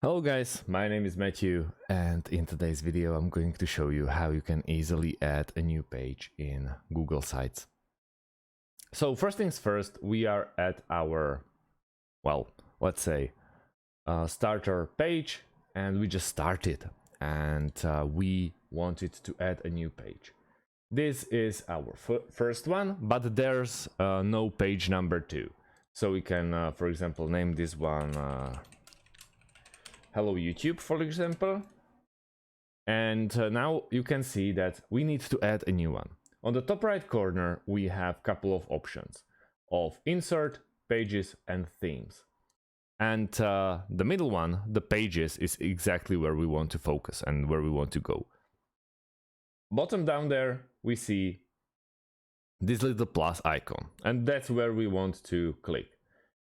Hello guys, my name is Matthew, and in today's video I'm going to show you how you can easily add a new page in Google Sites. So first things first, we are at our, let's say starter page, and we just started, and we wanted to add a new page. This is our first one, but there's no page number 2. So we can, for example, name this one Hello YouTube, for example. And now you can see that we need to add a new one. On the top right corner, we have a couple of options of insert, pages, and themes. And the middle one, the pages, is exactly where we want to focus and where we want to go. Bottom down there, we see this little plus icon, and that's where we want to click.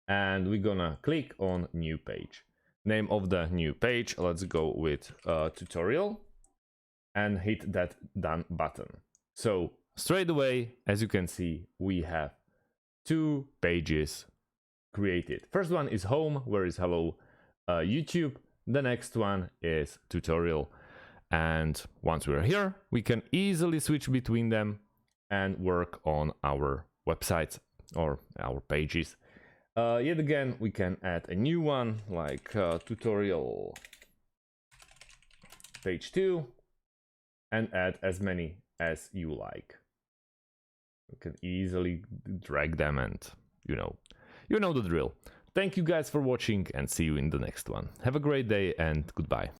And we're gonna click on new page. Name of the new page, let's go with tutorial, and hit that done button. So straight away, as you can see, we have 2 pages created. First one is home, where is hello YouTube. The next one is tutorial. And once we're here, we can easily switch between them and work on our websites or our pages. Yet again, we can add a new one, like tutorial page 2, and add as many as you like. You can easily drag them, and you know the drill. Thank you guys for watching, and see you in the next one. Have a great day, and goodbye.